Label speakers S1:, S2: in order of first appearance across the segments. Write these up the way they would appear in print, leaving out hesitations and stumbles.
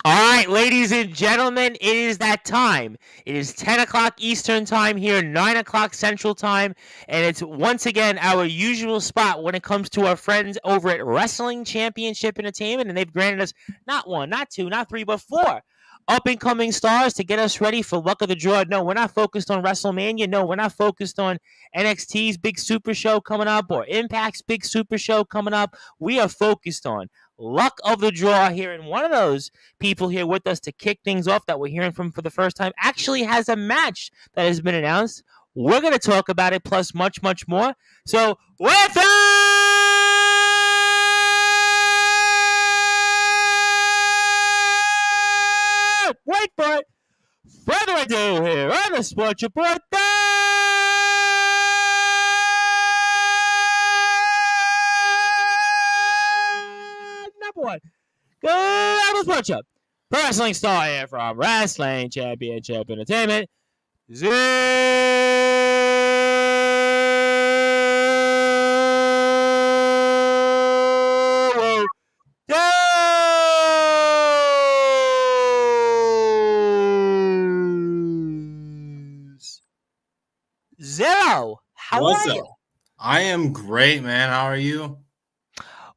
S1: All right, ladies and gentlemen, it is that time. It is 10 o'clock Eastern time here, 9 o'clock Central time, and it's once again our usual spot when it comes to our friends over at Wrestling Championship Entertainment, and they've granted us not one, not two, not three, but four up-and-coming stars to get us ready for Luck of the Draw. No, we're not focused on WrestleMania. No, we're not focused on NXT's big super show coming up or Impact's big super show coming up. We are focused on Luck of the Draw here, and one of those people here with us to kick things off that we're hearing from for the first time actually has a match that has been announced. We're going to talk about it, plus much, much more. So, without wait for it, further ado here on the Sports Report, number one. Good Sports Show. Pro Wrestling Star here from Wrestling Championship Entertainment. ZIRO. How are you?
S2: I am great, man. How are you?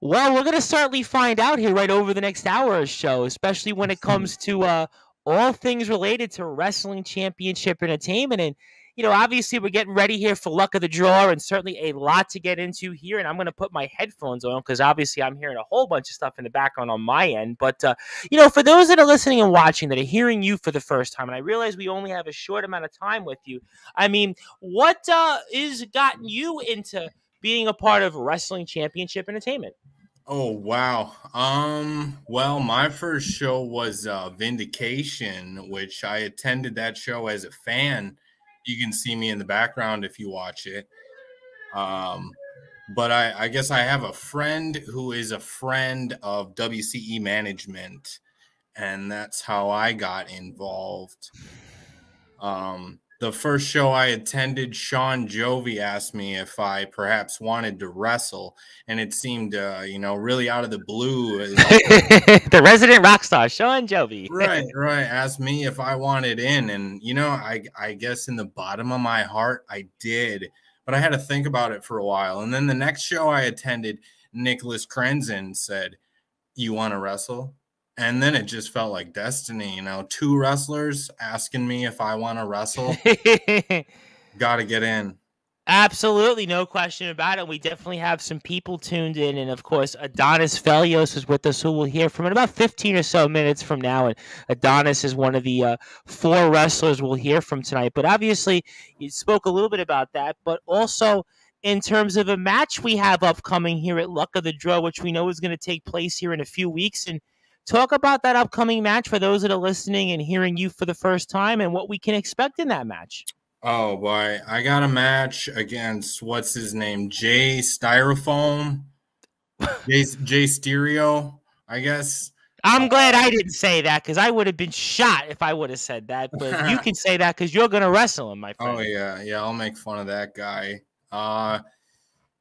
S1: Well, we're going to certainly find out here right over the next hour or so, especially when it comes to all things related to Wrestling Championship Entertainment. And, you know, obviously we're getting ready here for Luck of the Draw, and certainly a lot to get into here. And I'm going to put my headphones on because obviously I'm hearing a whole bunch of stuff in the background on my end. But, you know, for those that are listening and watching that are hearing you for the first time, and I realize we only have a short amount of time with you, I mean, what is gotten you into being a part of Wrestling Championship Entertainment?
S2: Oh, wow. Well, my first show was Vindication, which I attended that show as a fan. You can see me in the background if you watch it. But I guess I have a friend who is a friend of WCE management, and that's how I got involved. The first show I attended, Sean Jovi asked me if I perhaps wanted to wrestle, and it seemed, you know, really out of the blue.
S1: The resident rock star, Sean Jovi.
S2: Right. Asked me if I wanted in, and, you know, I guess in the bottom of my heart, I did, but I had to think about it for a while. And then the next show I attended, Nicholas Krenzen said, "You want to wrestle?" And then it just felt like destiny, you know, two wrestlers asking me if I want to wrestle. Got to get in.
S1: Absolutely, no question about it. We definitely have some people tuned in. And, of course, Adonis Felios is with us, who we'll hear from in about 15 or so minutes from now. And Adonis is one of the four wrestlers we'll hear from tonight. But obviously, you spoke a little bit about that. But also, in terms of a match we have upcoming here at Luck of the Draw, which we know is going to take place here in a few weeks. And talk about that upcoming match for those that are listening and hearing you for the first time and what we can expect in that match.
S2: Oh, boy. I got a match against, what's his name? Jay Styrofoam? Jay Stereo, I guess.
S1: I'm glad I didn't say that because I would have been shot if I would have said that. But you can say that because you're going to wrestle him, my friend.
S2: Oh, yeah. Yeah, I'll make fun of that guy.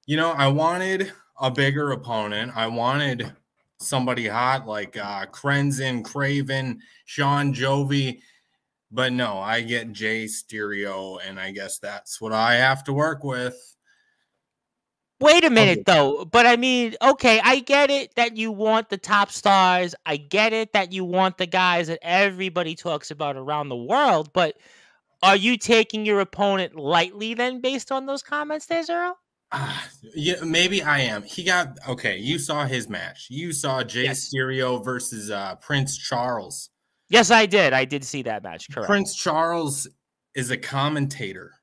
S2: You know, I wanted a bigger opponent. I wanted somebody hot like Krenzen, Craven, Sean Jovi. But no, I get Jay Stereo, and I guess that's what I have to work with.
S1: Wait a minute, though. But I mean, okay, I get it that you want the top stars. I get it that you want the guys that everybody talks about around the world. But are you taking your opponent lightly then based on those comments there, ZIRO?
S2: Yeah, maybe I am. He got, okay, you saw his match. You saw Jay Stereo versus Prince Charles.
S1: Yes, I did. I did see that match, correct.
S2: Prince Charles is a commentator,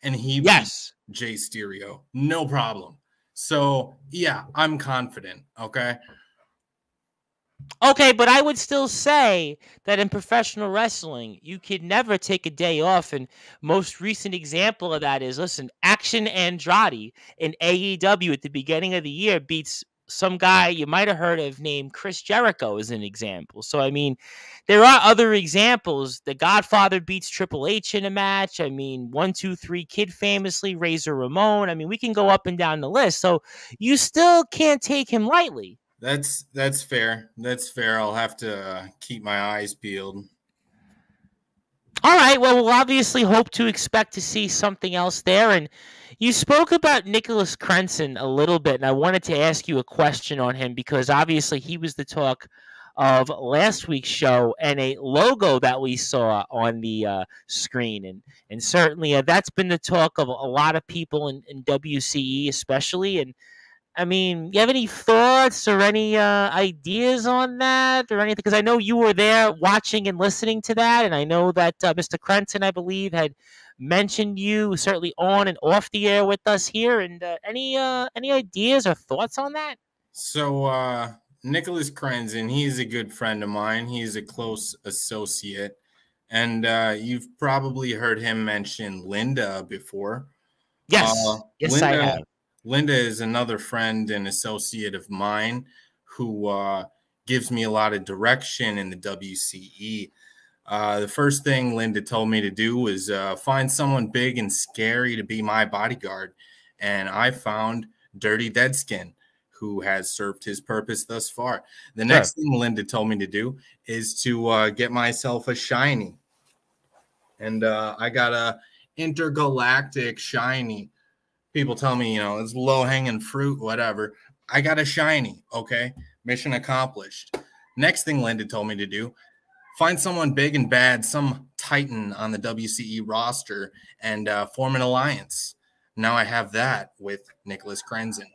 S2: and he beat Jay Stereo. No problem. So, yeah, I'm confident, okay?
S1: Okay, but I would still say that in professional wrestling, you could never take a day off. And most recent example of that is, listen, Action Andrade in AEW at the beginning of the year beats some guy you might have heard of named Chris Jericho as an example. So, I mean, there are other examples. The Godfather beats Triple H in a match. I mean, 1, 2, 3 Kid famously, Razor Ramon. I mean, we can go up and down the list. So you still can't take him lightly.
S2: That's fair. That's fair. I'll have to keep my eyes peeled.
S1: All right. Well, we'll obviously hope to expect to see something else there. And you spoke about Nicholas Crenson a little bit, and I wanted to ask you a question on him because obviously he was the talk of last week's show and a logo that we saw on the screen, and certainly that's been the talk of a lot of people in WCE, especially. And I mean, you have any thoughts or any ideas on that or anything? Because I know you were there watching and listening to that, and I know that Mr. Crenson, I believe, had mentioned you certainly on and off the air with us here. And any ideas or thoughts on that?
S2: So Nicholas Crenson, he's a good friend of mine. He's a close associate. And you've probably heard him mention Linda before.
S1: Yes, yes, I have.
S2: Linda is another friend and associate of mine who gives me a lot of direction in the WCE. The first thing Linda told me to do was find someone big and scary to be my bodyguard. And I found Dirty Deadskin, who has served his purpose thus far. The next thing Linda told me to do is to get myself a shiny. And I got a intergalactic shiny. People tell me, it's low-hanging fruit, whatever. I got a shiny, okay? Mission accomplished. Next thing Linda told me to do, find someone big and bad, some titan on the WCE roster, and form an alliance. Now I have that with Nicholas Crenson.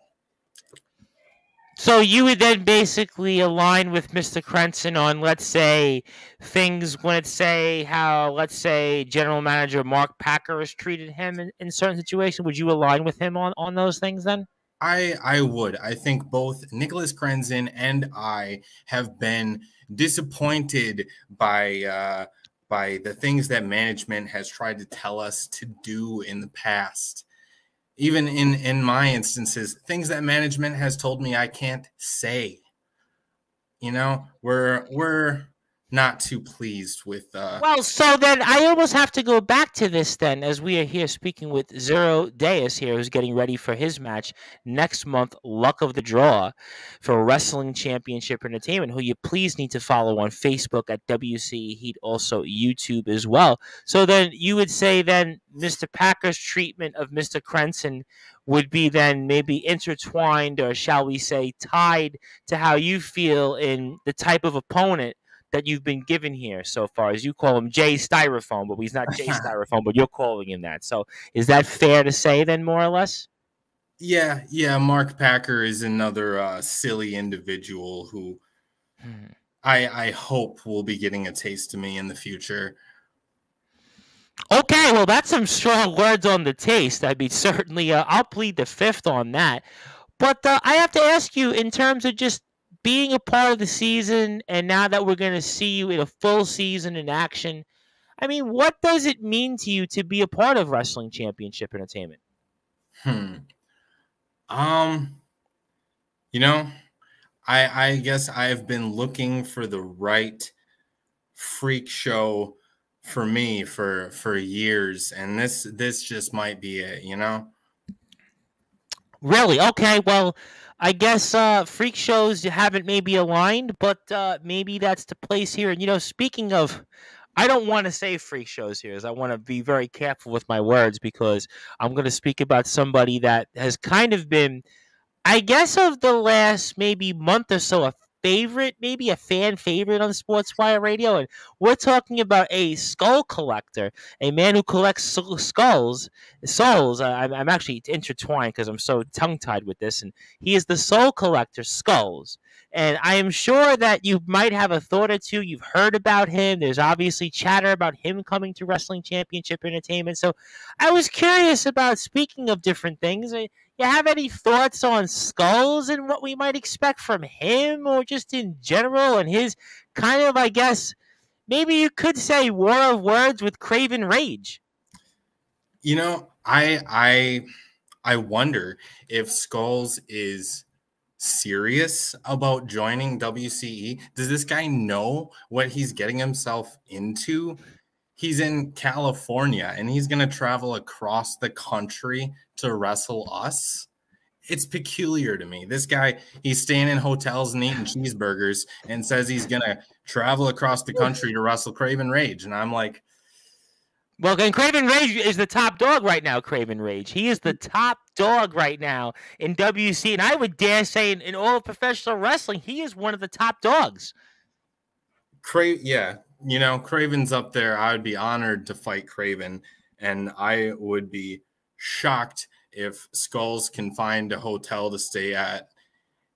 S1: So you would then basically align with Mr. Crenson on, let's say, things when it's say how, let's say, General Manager Mark Packer has treated him in certain situations. Would you align with him on those things then?
S2: I would. I think both Nicholas Crenson and I have been disappointed by the things that management has tried to tell us to do in the past. Even in my instances, things that management has told me I can't say. We're not too pleased with.
S1: Well, so then I almost have to go back to this then, as we are here speaking with ZIRO Deus here, who's getting ready for his match next month, Luck of the Draw, for Wrestling Championship Entertainment, who you please need to follow on Facebook at WC Heat, also YouTube as well. So then you would say then Mr. Packer's treatment of Mr. Crenson would be then maybe intertwined, or shall we say tied to how you feel in the type of opponent that you've been given here so far, as you call him Jay Styrofoam, but he's not Jay Styrofoam, but you're calling him that. So is that fair to say then, more or less?
S2: Yeah. Mark Packer is another silly individual who I hope will be getting a taste of me in the future.
S1: Okay, well, that's some strong words on the taste. I mean, certainly, I'll plead the fifth on that. But I have to ask you, in terms of just being a part of the season, and now that we're going to see you in a full season in action, I mean, what does it mean to you to be a part of Wrestling Championship Entertainment?
S2: I guess I've been looking for the right freak show for me for years, and this just might be it,
S1: Really? Okay, well, I guess freak shows you haven't maybe aligned, but maybe that's the place here. And speaking of, I don't want to say freak shows here, as I want to be very careful with my words, because I'm going to speak about somebody that has kind of been, I guess, of the last maybe month or so, a favorite, maybe a fan favorite on Sportswire Radio. And we're talking about a skull collector, a man who collects souls. I'm actually intertwined because I'm so tongue-tied with this. And he is the soul collector, Skulls. And I am sure that you might have a thought or two. You've heard about him. There's obviously chatter about him coming to Wrestling Championship Entertainment. So I was curious about, speaking of different things, you have any thoughts on Skulls and what we might expect from him, or just in general, and his kind of, I guess, maybe you could say war of words with Craven Rage?
S2: I wonder if Skulls is serious about joining WCE. Does this guy know what he's getting himself into? He's in California and he's going to travel across the country to wrestle us. it's peculiar to me. This guy, he's staying in hotels and eating cheeseburgers and says he's going to travel across the country to wrestle Craven Rage. And I'm like,
S1: well, then Craven Rage is the top dog right now, Craven Rage. He is the top dog right now in WC. And I would dare say in all of professional wrestling, he is one of the top dogs.
S2: Yeah, you know, Craven's up there. I would be honored to fight Craven. And I would be shocked if Skulls can find a hotel to stay at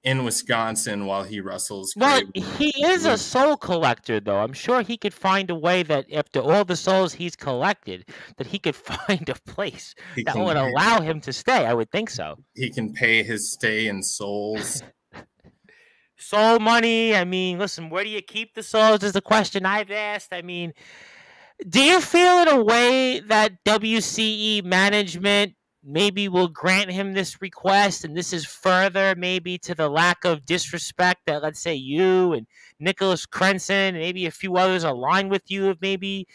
S2: in Wisconsin while he wrestles.
S1: Well, he is a soul collector, though. I'm sure he could find a way that after all the souls he's collected, that he could find a place that would allow him to stay. I would think so.
S2: He can pay his stay in souls.
S1: Soul money. I mean, listen, where do you keep the souls is the question I've asked. I mean, do you feel in a way that WCE management maybe will grant him this request, and this is further maybe to the lack of disrespect that, let's say, you and Nicholas Crenson and maybe a few others aligned with you have maybe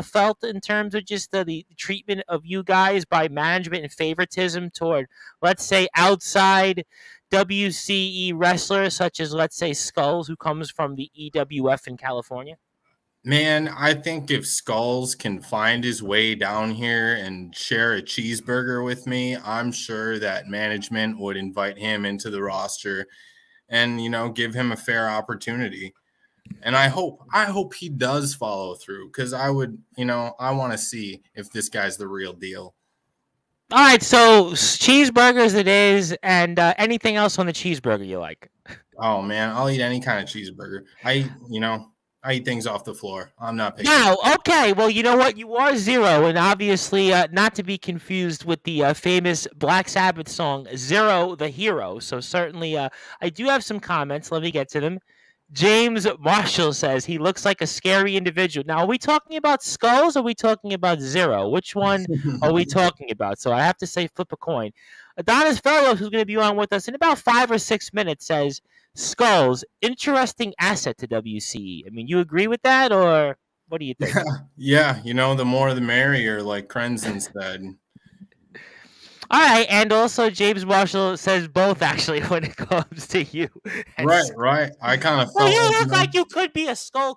S1: felt in terms of just the treatment of you guys by management and favoritism toward, let's say, outside WCE wrestlers such as, let's say, Skulls, who comes from the EWF in California?
S2: Man, I think if Skulls can find his way down here and share a cheeseburger with me, I'm sure that management would invite him into the roster and, you know, give him a fair opportunity. And I hope he does follow through, because I would, you know, I want to see if this guy's the real deal.
S1: All right, so cheeseburgers it is, and anything else on the cheeseburger you like?
S2: Oh, man, I'll eat any kind of cheeseburger. I eat things off the floor. I'm not picky.
S1: Now, okay. Well, you know what? You are ZIRO, and obviously not to be confused with the famous Black Sabbath song, ZIRO the Hero. So certainly I do have some comments. Let me get to them. James Marshall says he looks like a scary individual. Now, are we talking about Skulls or are we talking about ZIRO? Which one are we talking about? So I have to say flip a coin. Adonis Fellows, who's going to be on with us in about 5 or 6 minutes, says, Skulls, interesting asset to WCE. I mean, you agree with that, or what do you think?
S2: Yeah, you know, the more the merrier, like Crenson said.
S1: All right, and also James Marshall says both, actually, when it comes to you.
S2: Right. I kind of
S1: well, you look like you could be a skull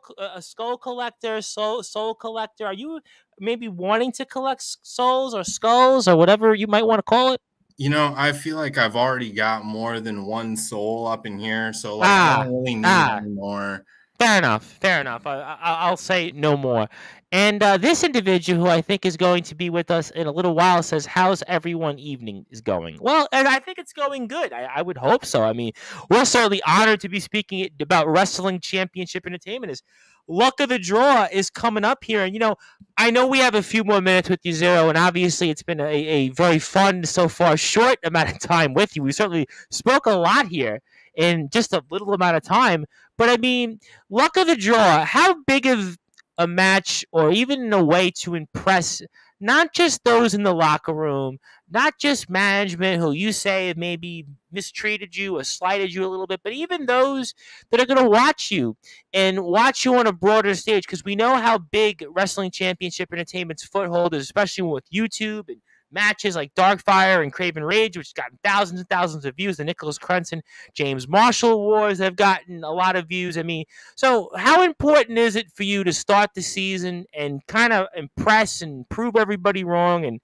S1: collector, soul collector. Are you maybe wanting to collect souls or skulls or whatever you might want to call it?
S2: You know, I feel like I've already got more than one soul up in here, so like I don't really need any more.
S1: Fair enough. I'll say no more. And this individual, who I think is going to be with us in a little while, says, how's everyone evening is going? Well, and I think it's going good. I would hope so. I mean, we're certainly honored to be speaking about Wrestling Championship Entertainment. As luck of the draw is coming up here. And, you know, I know we have a few more minutes with you, ZIRO, and obviously it's been a very fun, so far, short amount of time with you. We certainly spoke a lot here in just a little amount of time. But, I mean, luck of the draw, how big of a match, or even in a way to impress not just those in the locker room, not just management who you say maybe mistreated you or slighted you a little bit, but even those that are going to watch you and watch you on a broader stage, because we know how big Wrestling Championship Entertainment's foothold is, especially with YouTube and matches like Darkfire and Craven Rage, which have gotten thousands and thousands of views. The Nicholas Crenson, James Marshall Wars have gotten a lot of views. I mean, so how important is it for you to start the season and kind of impress and prove everybody wrong and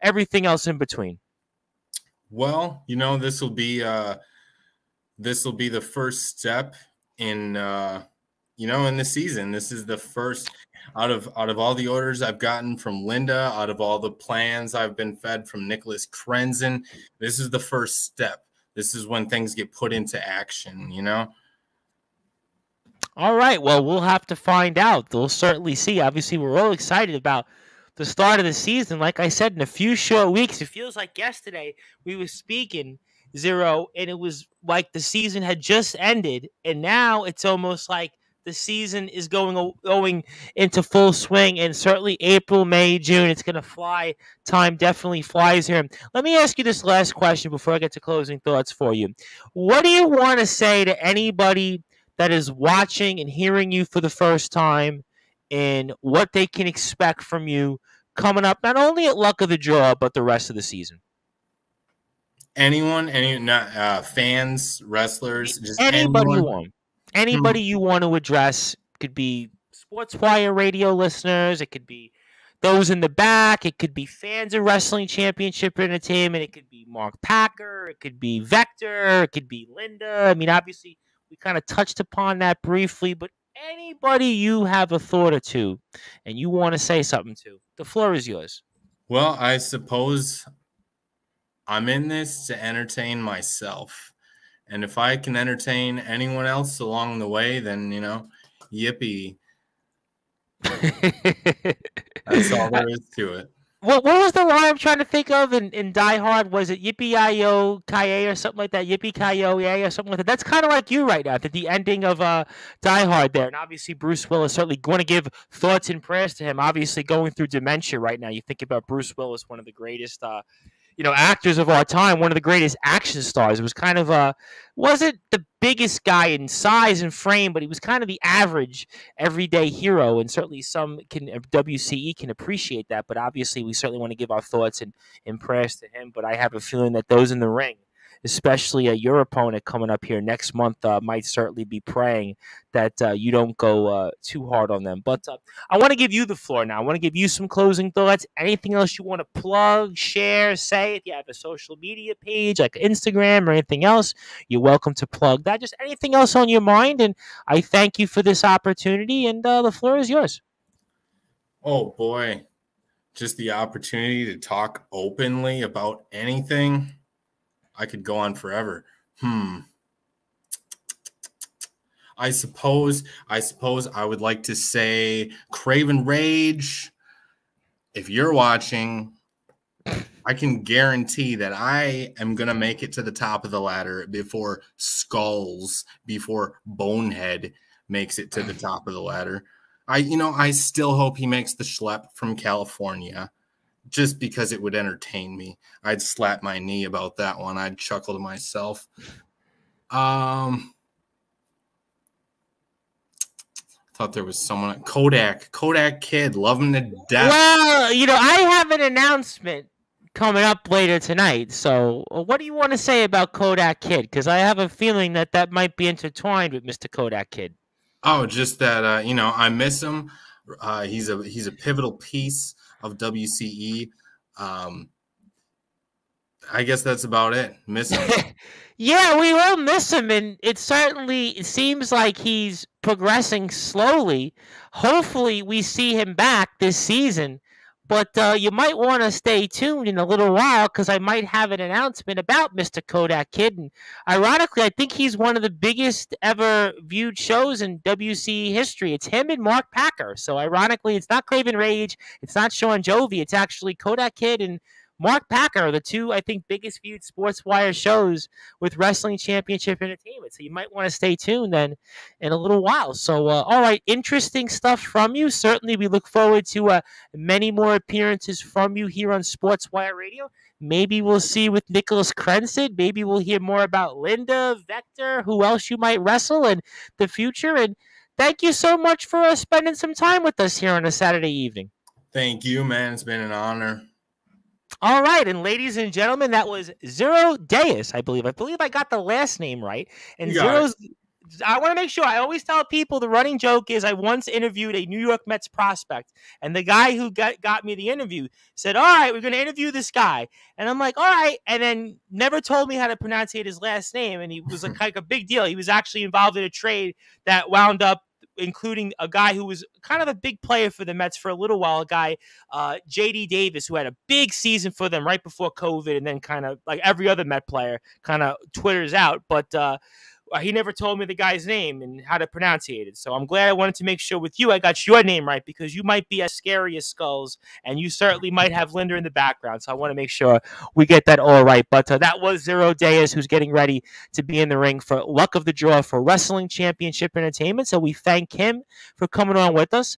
S1: everything else in between?
S2: Well, you know, this will be the first step in in the season. This is the first out of all the orders I've gotten from Linda, out of all the plans I've been fed from Nicholas Crenson. This is the first step. This is when things get put into action, you know?
S1: All right. Well, we'll have to find out. We'll certainly see. Obviously, we're all excited about the start of the season. Like I said, in a few short weeks, it feels like yesterday we were speaking, ZIRO, and it was like the season had just ended, and now it's almost like the season is going into full swing, and certainly April, May, June, it's going to fly. Time definitely flies here. Let me ask you this last question before I get to closing thoughts for you. What do you want to say to anybody that is watching and hearing you for the first time, and what they can expect from you coming up, not only at Luck of the Draw, but the rest of the season?
S2: Anyone, fans, wrestlers, just
S1: Anybody you
S2: anyone.
S1: want. Anybody you want to address. Could be Sportswire radio listeners. It could be those in the back. It could be fans of Wrestling Championship Entertainment. It could be Mark Packer. It could be Vector. It could be Linda. I mean, obviously, we kind of touched upon that briefly, but anybody you have a thought or two and you want to say something to, the floor is yours.
S2: Well, I suppose I'm in this to entertain myself. And if I can entertain anyone else along the way, then, yippee. That's all there is to it.
S1: What was the line I'm trying to think of in Die Hard? Was it Yippee-Yi-Yo Ki-Yay or something like that? Yippee-Ki-Yo Yay or something like that? That's kind of like you right now, at the ending of Die Hard there. And obviously Bruce Willis certainly going to give thoughts and prayers to him. Obviously going through dementia right now. You think about Bruce Willis, one of the greatest actors of our time, one of the greatest action stars. It was kind of wasn't the biggest guy in size and frame, but he was kind of the average everyday hero, and certainly some WCE can appreciate that. But obviously, we certainly want to give our thoughts and prayers to him. But I have a feeling that those in the ring, especially your opponent coming up here next month, might certainly be praying that you don't go too hard on them. But I want to give you the floor now. I want to give you some closing thoughts. Anything else you want to plug, share, say? If you have a social media page like Instagram or anything else, you're welcome to plug that. Just anything else on your mind. And I thank you for this opportunity, and the floor is yours.
S2: Oh, boy. Just the opportunity to talk openly about anything. I could go on forever. I suppose I would like to say Craven Rage. If you're watching, I can guarantee that I am going to make it to the top of the ladder before Skulls, before Bonehead makes it to the top of the ladder. I still hope he makes the schlep from California. Just because it would entertain me. I'd slap my knee about that one. I'd chuckle to myself. Thought there was someone. Kodak Kid. Love him to death.
S1: Well, I have an announcement coming up later tonight. So what do you want to say about Kodak Kid? Because I have a feeling that might be intertwined with Mr. Kodak Kid.
S2: Oh, just that, I miss him. He's a pivotal piece of WCE. I guess that's about it. Miss him.
S1: Yeah, we will miss him, and it seems like he's progressing slowly. Hopefully we see him back this season, but you might want to stay tuned in a little while, because I might have an announcement about Mr. Kodak Kid. And ironically, I think he's one of the biggest ever viewed shows in WCE history. It's him and Mark Packer. So ironically, it's not Craven Rage, it's not Sean Jovi, it's actually Kodak Kid and Mark Packer, the two, I think, biggest viewed Sportswire shows with Wrestling Championship Entertainment. So you might want to stay tuned then in a little while. So, all right, interesting stuff from you. Certainly, we look forward to many more appearances from you here on Sportswire Radio. Maybe we'll see with Nicholas Krensid. Maybe we'll hear more about Linda, Vector, who else you might wrestle in the future. And thank you so much for spending some time with us here on a Saturday evening.
S2: Thank you, man. It's been an honor.
S1: All right, and ladies and gentlemen, that was ZIRO Deus, I believe. I believe I got the last name right. And ZIRO's, I want to make sure, I always tell people the running joke is I once interviewed a New York Mets prospect, and the guy who got me the interview said, all right, we're going to interview this guy. And I'm like, all right, and then never told me how to pronounce his last name, and he was like a big deal. He was actually involved in a trade that wound up including a guy who was kind of a big player for the Mets for a little while, a guy, J.D. Davis, who had a big season for them right before COVID, and then kind of like every other Met player kind of twitters out. But he never told me the guy's name and how to pronounce it. So I'm glad I wanted to make sure with you I got your name right, because you might be as scary as Skulls, and you certainly might have Linda in the background. So I want to make sure we get that all right. But that was ZIRO Deus, who's getting ready to be in the ring for Luck of the Draw for Wrestling Championship Entertainment. So we thank him for coming on with us.